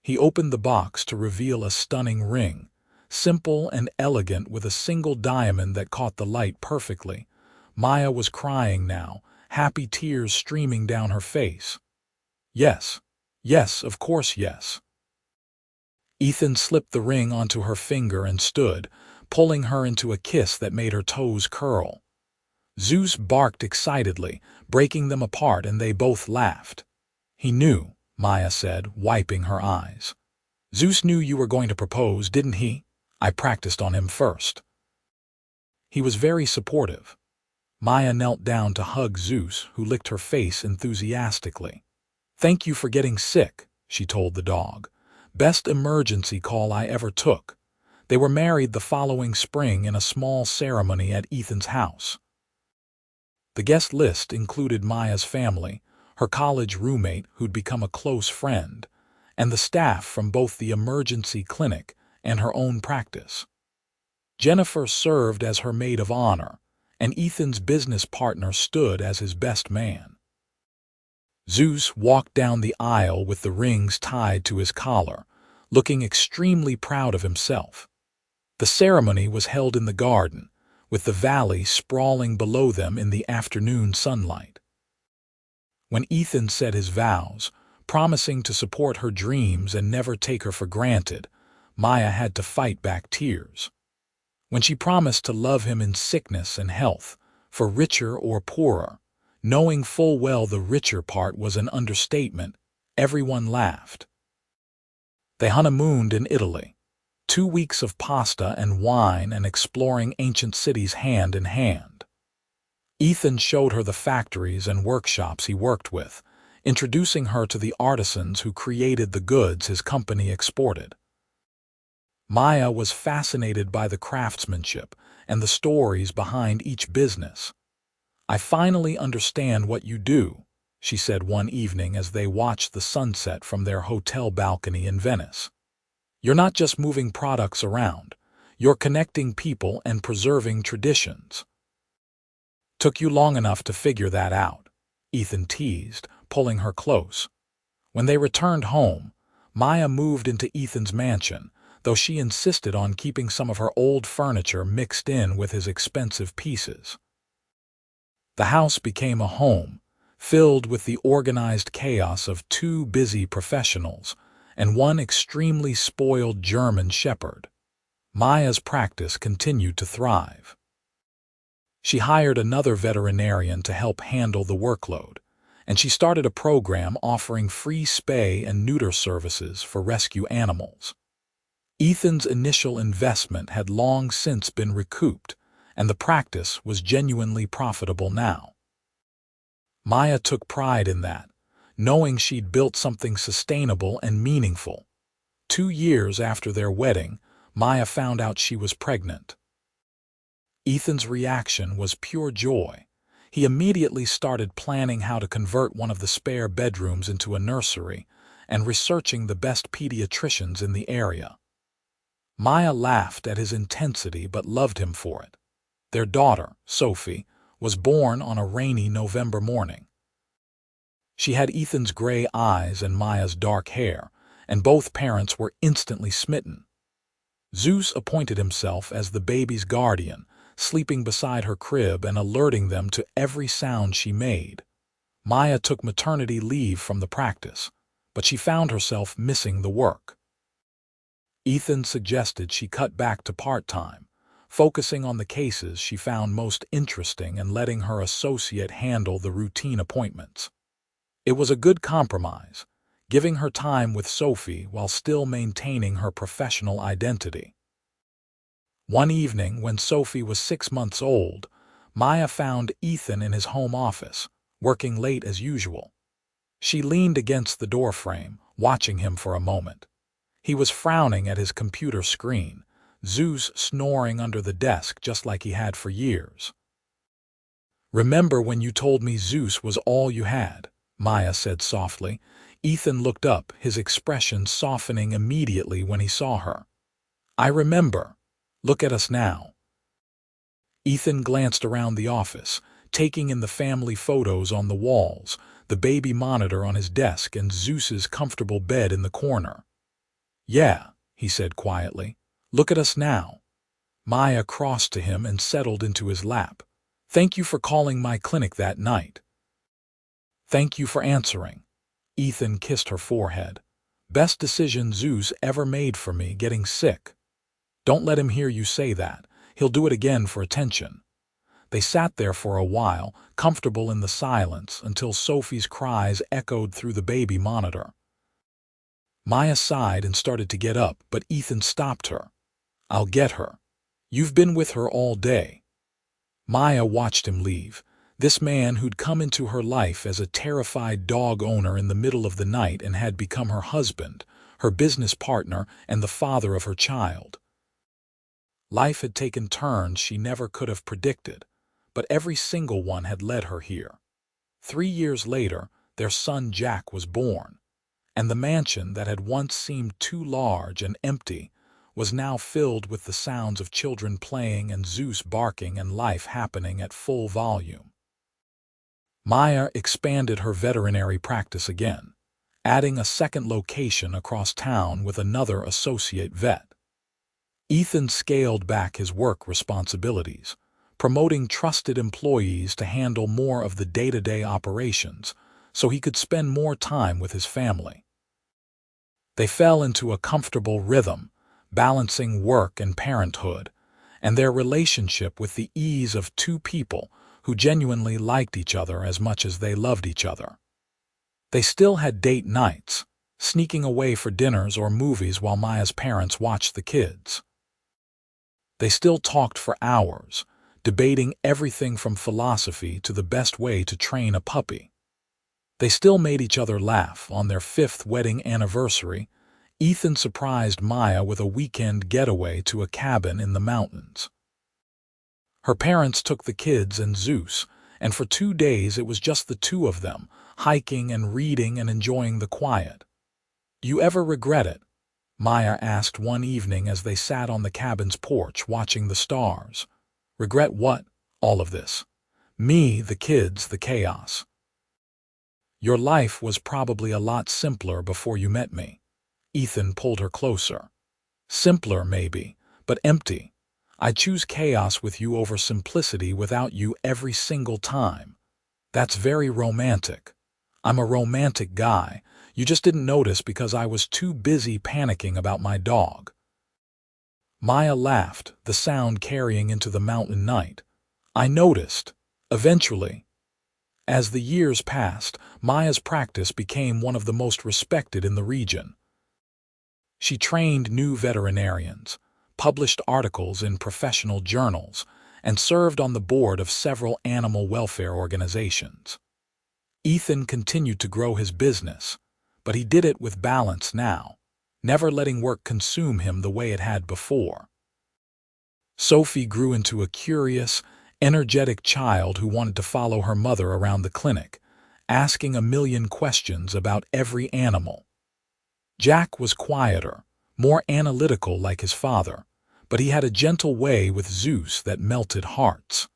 He opened the box to reveal a stunning ring, simple and elegant with a single diamond that caught the light perfectly. Maya was crying now, happy tears streaming down her face. "Yes, yes, of course yes." Ethan slipped the ring onto her finger and stood, pulling her into a kiss that made her toes curl. Zeus barked excitedly, breaking them apart, and they both laughed. "He knew," Maya said, wiping her eyes. "Zeus knew you were going to propose, didn't he? I practiced on him first." "He was very supportive." Maya knelt down to hug Zeus, who licked her face enthusiastically. "Thank you for getting sick," she told the dog. "Best emergency call I ever took." They were married the following spring in a small ceremony at Ethan's house. The guest list included Maya's family, her college roommate who'd become a close friend, and the staff from both the emergency clinic and her own practice. Jennifer served as her maid of honor, and Ethan's business partner stood as his best man. Zeus walked down the aisle with the rings tied to his collar, looking extremely proud of himself. The ceremony was held in the garden, with the valley sprawling below them in the afternoon sunlight. When Ethan said his vows, promising to support her dreams and never take her for granted, Maya had to fight back tears. When she promised to love him in sickness and health, for richer or poorer, knowing full well the richer part was an understatement, everyone laughed. They honeymooned in Italy. 2 weeks of pasta and wine and exploring ancient cities hand in hand. Ethan showed her the factories and workshops he worked with, introducing her to the artisans who created the goods his company exported. Maya was fascinated by the craftsmanship and the stories behind each business. "I finally understand what you do," she said one evening as they watched the sunset from their hotel balcony in Venice. "You're not just moving products around, you're connecting people and preserving traditions." "Took you long enough to figure that out," Ethan teased, pulling her close. When they returned home, Maya moved into Ethan's mansion, though she insisted on keeping some of her old furniture mixed in with his expensive pieces. The house became a home, filled with the organized chaos of two busy professionals and one extremely spoiled German shepherd. Maya's practice continued to thrive. She hired another veterinarian to help handle the workload, and she started a program offering free spay and neuter services for rescue animals. Ethan's initial investment had long since been recouped, and the practice was genuinely profitable now. Maya took pride in that, knowing she'd built something sustainable and meaningful. 2 years after their wedding, Maya found out she was pregnant. Ethan's reaction was pure joy. He immediately started planning how to convert one of the spare bedrooms into a nursery and researching the best pediatricians in the area. Maya laughed at his intensity but loved him for it. Their daughter, Sophie, was born on a rainy November morning. She had Ethan's gray eyes and Maya's dark hair, and both parents were instantly smitten. Zeus appointed himself as the baby's guardian, sleeping beside her crib and alerting them to every sound she made. Maya took maternity leave from the practice, but she found herself missing the work. Ethan suggested she cut back to part-time, focusing on the cases she found most interesting and letting her associate handle the routine appointments. It was a good compromise, giving her time with Sophie while still maintaining her professional identity. One evening, when Sophie was 6 months old, Maya found Ethan in his home office, working late as usual. She leaned against the doorframe, watching him for a moment. He was frowning at his computer screen, Zeus snoring under the desk just like he had for years. "Remember when you told me Zeus was all you had?" Maya said softly. Ethan looked up, his expression softening immediately when he saw her. "I remember. Look at us now." Ethan glanced around the office, taking in the family photos on the walls, the baby monitor on his desk, and Zeus's comfortable bed in the corner. "Yeah," he said quietly. "Look at us now." Maya crossed to him and settled into his lap. "Thank you for calling my clinic that night." "Thank you for answering." Ethan kissed her forehead. "Best decision Zeus ever made for me, getting sick." "Don't let him hear you say that. He'll do it again for attention." They sat there for a while, comfortable in the silence, until Sophie's cries echoed through the baby monitor. Maya sighed and started to get up, but Ethan stopped her. "I'll get her. You've been with her all day." Maya watched him leave. This man who'd come into her life as a terrified dog owner in the middle of the night and had become her husband, her business partner, and the father of her child. Life had taken turns she never could have predicted, but every single one had led her here. 3 years later, their son Jack was born, and the mansion that had once seemed too large and empty was now filled with the sounds of children playing and Zeus barking and life happening at full volume. Maya expanded her veterinary practice again, adding a second location across town with another associate vet. Ethan scaled back his work responsibilities, promoting trusted employees to handle more of the day-to-day operations so he could spend more time with his family. They fell into a comfortable rhythm, balancing work and parenthood, and their relationship with the ease of two people who genuinely liked each other as much as they loved each other. They still had date nights, sneaking away for dinners or movies while Maya's parents watched the kids. They still talked for hours, debating everything from philosophy to the best way to train a puppy. They still made each other laugh. On their 5th wedding anniversary, Ethan surprised Maya with a weekend getaway to a cabin in the mountains. Her parents took the kids and Zeus, and for 2 days it was just the two of them, hiking and reading and enjoying the quiet. "You ever regret it?" Maya asked one evening as they sat on the cabin's porch watching the stars. "Regret what?" "All of this. Me, the kids, the chaos." "Your life was probably a lot simpler before you met me." Ethan pulled her closer. Simpler, maybe, but empty. I choose chaos with you over simplicity without you every single time. That's very romantic. I'm a romantic guy. You just didn't notice because I was too busy panicking about my dog. Maya laughed, the sound carrying into the mountain night. I noticed. Eventually. As the years passed, Maya's practice became one of the most respected in the region. She trained new veterinarians, published articles in professional journals, and served on the board of several animal welfare organizations. Ethan continued to grow his business, but he did it with balance now, never letting work consume him the way it had before. Sophie grew into a curious, energetic child who wanted to follow her mother around the clinic, asking a million questions about every animal. Jack was quieter, more analytical like his father, but he had a gentle way with Zeus that melted hearts.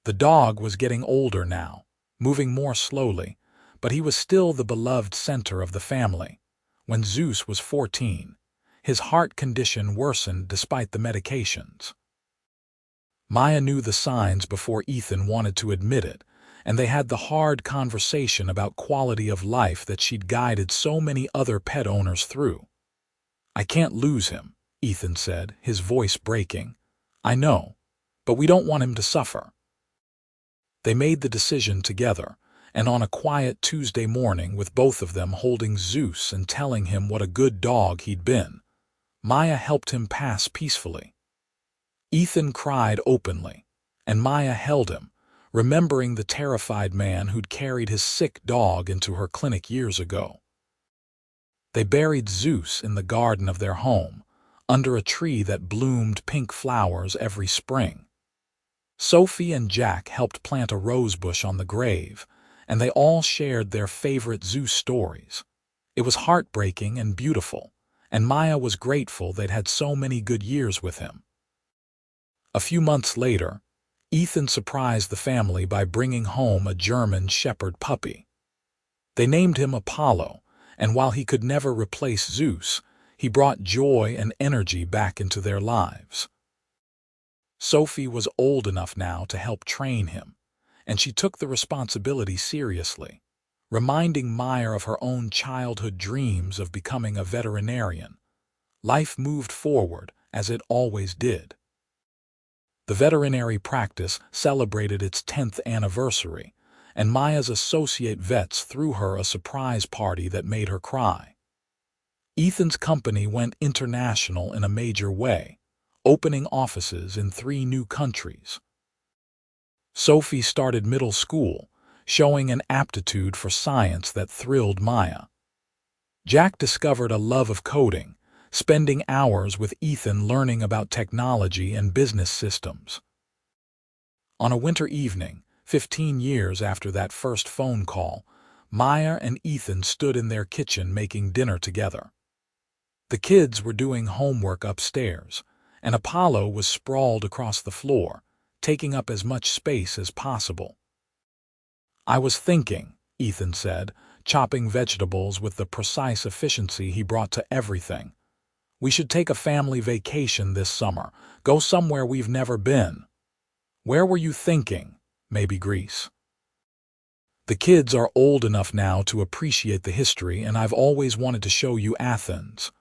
The dog was getting older now, moving more slowly, but he was still the beloved center of the family. When Zeus was 14, his heart condition worsened despite the medications. Maya knew the signs before Ethan wanted to admit it, and they had the hard conversation about quality of life that she'd guided so many other pet owners through. I can't lose him, Ethan said, his voice breaking. I know, but we don't want him to suffer. They made the decision together, and on a quiet Tuesday morning with both of them holding Zeus and telling him what a good dog he'd been, Maya helped him pass peacefully. Ethan cried openly, and Maya held him, remembering the terrified man who'd carried his sick dog into her clinic years ago. They buried Zeus in the garden of their home, under a tree that bloomed pink flowers every spring. Sophie and Jack helped plant a rose bush on the grave, and they all shared their favorite Zeus stories. It was heartbreaking and beautiful, and Maya was grateful they'd had so many good years with him. A few months later, Ethan surprised the family by bringing home a German shepherd puppy. They named him Apollo, and while he could never replace Zeus, he brought joy and energy back into their lives. Sophie was old enough now to help train him, and she took the responsibility seriously, reminding Maya of her own childhood dreams of becoming a veterinarian. Life moved forward, as it always did. The veterinary practice celebrated its 10th anniversary, and Maya's associate vets threw her a surprise party that made her cry. Ethan's company went international in a major way, opening offices in 3 new countries. Sophie started middle school, showing an aptitude for science that thrilled Maya. Jack discovered a love of coding, spending hours with Ethan learning about technology and business systems. On a winter evening, 15 years after that first phone call, Maya and Ethan stood in their kitchen making dinner together. The kids were doing homework upstairs, and Apollo was sprawled across the floor, taking up as much space as possible. I was thinking, Ethan said, chopping vegetables with the precise efficiency he brought to everything. We should take a family vacation this summer, go somewhere we've never been. Where were you thinking? Maybe Greece. The kids are old enough now to appreciate the history, and I've always wanted to show you Athens.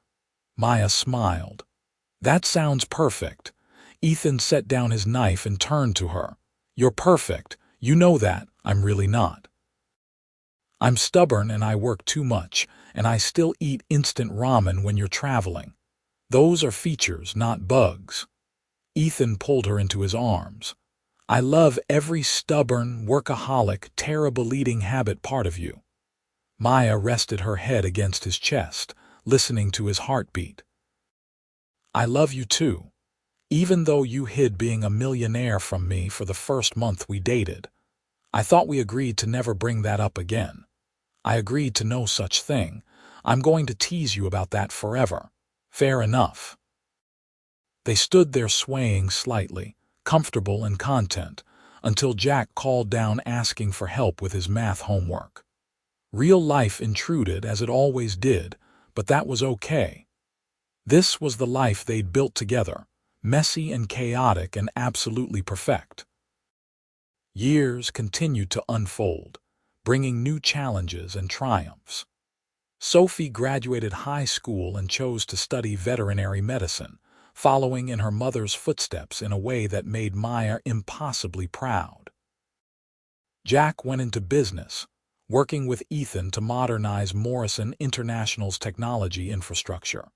Maya smiled. That sounds perfect. Ethan set down his knife and turned to her. You're perfect. You know that. I'm really not. I'm stubborn and I work too much, and I still eat instant ramen when you're traveling. Those are features, not bugs. Ethan pulled her into his arms. I love every stubborn, workaholic, terrible eating habit part of you. Maya rested her head against his chest, listening to his heartbeat. I love you too, even though you hid being a millionaire from me for the first month we dated. I thought we agreed to never bring that up again. I agreed to no such thing. I'm going to tease you about that forever. Fair enough. They stood there swaying slightly, comfortable and content, until Jack called down asking for help with his math homework. Real life intruded as it always did, but that was okay. This was the life they'd built together, messy and chaotic and absolutely perfect. Years continued to unfold, bringing new challenges and triumphs. Sophie graduated high school and chose to study veterinary medicine, following in her mother's footsteps in a way that made Maya impossibly proud. Jack went into business, working with Ethan to modernize Morrison International's technology infrastructure.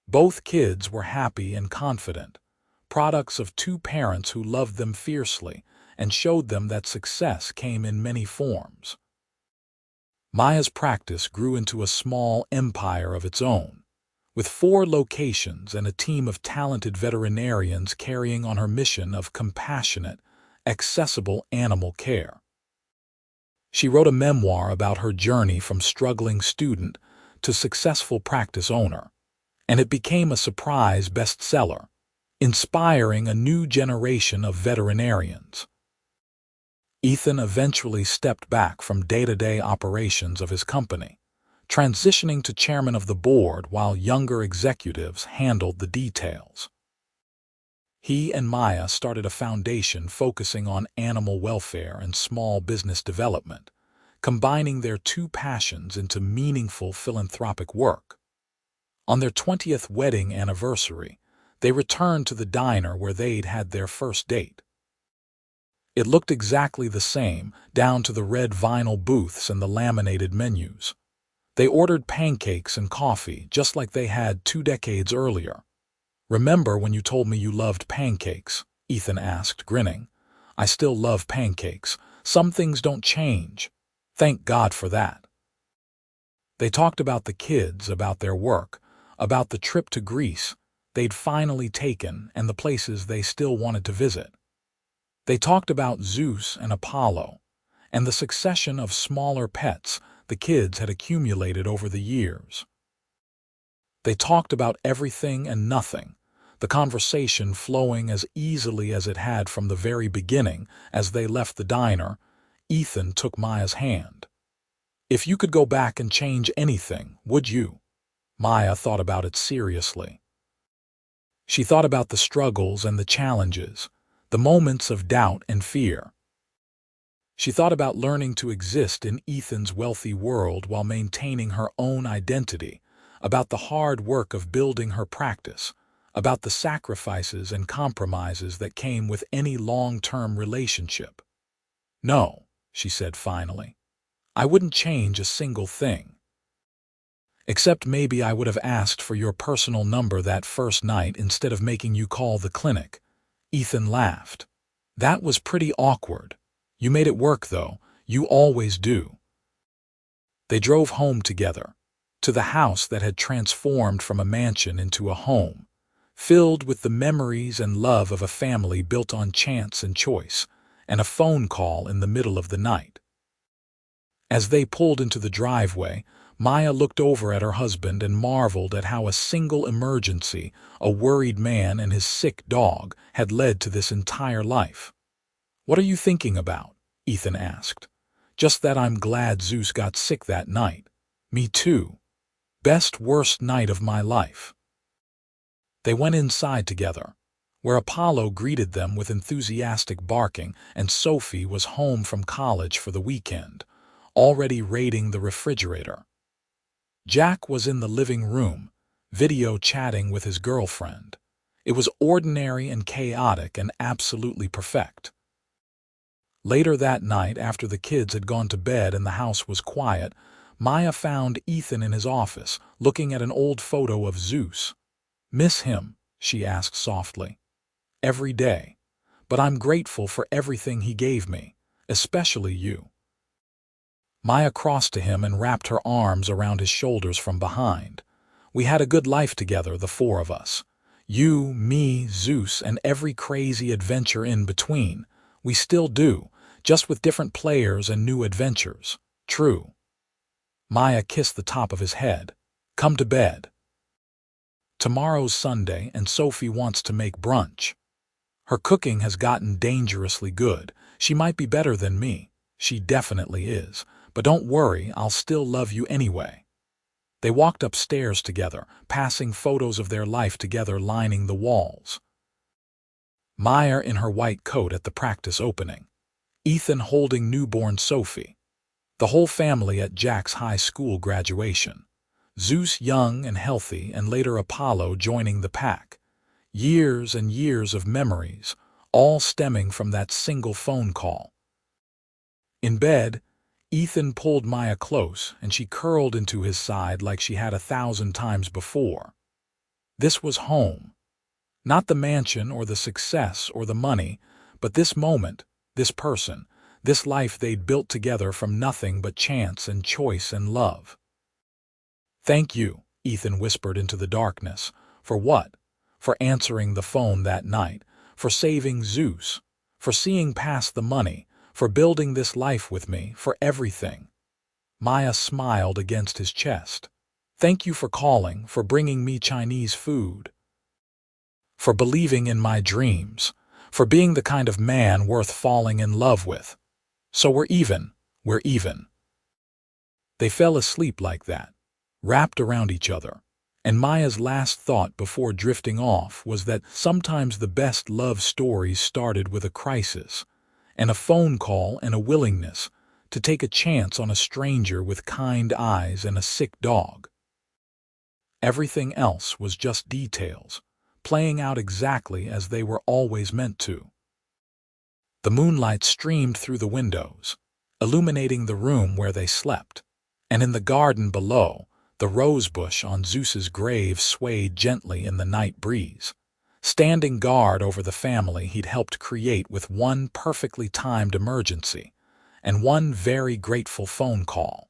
Both kids were happy and confident, products of two parents who loved them fiercely and showed them that success came in many forms. Maya's practice grew into a small empire of its own, with 4 locations and a team of talented veterinarians carrying on her mission of compassionate, accessible animal care. She wrote a memoir about her journey from struggling student to successful practice owner, and it became a surprise bestseller, inspiring a new generation of veterinarians. Ethan eventually stepped back from day-to-day operations of his company, transitioning to chairman of the board while younger executives handled the details. He and Maya started a foundation focusing on animal welfare and small business development, combining their two passions into meaningful philanthropic work. On their 20th wedding anniversary, they returned to the diner where they'd had their first date. It looked exactly the same, down to the red vinyl booths and the laminated menus. They ordered pancakes and coffee, just like they had 2 decades earlier. "Remember when you told me you loved pancakes?" Ethan asked, grinning. "I still love pancakes. Some things don't change. Thank God for that." They talked about the kids, about their work, about the trip to Greece they'd finally taken and the places they still wanted to visit. They talked about Zeus and Apollo, and the succession of smaller pets the kids had accumulated over the years. They talked about everything and nothing, the conversation flowing as easily as it had from the very beginning. As they left the diner, Ethan took Maya's hand. "If you could go back and change anything, would you?" Maya thought about it seriously. She thought about the struggles and the challenges, the moments of doubt and fear. She thought about learning to exist in Ethan's wealthy world while maintaining her own identity, about the hard work of building her practice, about the sacrifices and compromises that came with any long-term relationship. "No," she said finally, "I wouldn't change a single thing. Except maybe I would have asked for your personal number that first night instead of making you call the clinic." Ethan laughed. "That was pretty awkward. You made it work, though. You always do." They drove home together, to the house that had transformed from a mansion into a home, filled with the memories and love of a family built on chance and choice, and a phone call in the middle of the night. As they pulled into the driveway, Maya looked over at her husband and marveled at how a single emergency, a worried man and his sick dog, had led to this entire life. "What are you thinking about?" Ethan asked. "Just that I'm glad Zeus got sick that night." "Me too. Best worst night of my life." They went inside together, where Apollo greeted them with enthusiastic barking and Sophie was home from college for the weekend, already raiding the refrigerator. Jack was in the living room, video chatting with his girlfriend. It was ordinary and chaotic and absolutely perfect. Later that night, after the kids had gone to bed and the house was quiet, Maya found Ethan in his office, looking at an old photo of Zeus. "Miss him?" she asked softly. "Every day. But I'm grateful for everything he gave me, especially you." Maya crossed to him and wrapped her arms around his shoulders from behind. "We had a good life together, the 4 of us. You, me, Zeus, and every crazy adventure in between. We still do, just with different players and new adventures. True." Maya kissed the top of his head. "Come to bed. Tomorrow's Sunday and Sophie wants to make brunch. Her cooking has gotten dangerously good. She might be better than me. She definitely is. But don't worry, I'll still love you anyway." They walked upstairs together, passing photos of their life together lining the walls. Maya in her white coat at the practice opening. Ethan holding newborn Sophie. The whole family at Jack's high school graduation. Zeus young and healthy, and later Apollo joining the pack. Years and years of memories, all stemming from that single phone call. In bed, Ethan pulled Maya close, and she curled into his side like she had 1,000 times before. This was home. Not the mansion or the success or the money, but this moment, this person, this life they'd built together from nothing but chance and choice and love. "Thank you," Ethan whispered into the darkness. "For what? For answering the phone that night, for saving Zeus, for seeing past the money, for building this life with me, for everything." Maya smiled against his chest. "Thank you for calling, for bringing me Chinese food, for believing in my dreams, for being the kind of man worth falling in love with. So we're even. They fell asleep like that, wrapped around each other. And Maya's last thought before drifting off was that sometimes the best love stories started with a crisis, and a phone call and a willingness to take a chance on a stranger with kind eyes and a sick dog. Everything else was just details, playing out exactly as they were always meant to. The moonlight streamed through the windows, illuminating the room where they slept, and in the garden below, the rosebush on Zeus's grave swayed gently in the night breeze, standing guard over the family he'd helped create with one perfectly timed emergency and one very grateful phone call.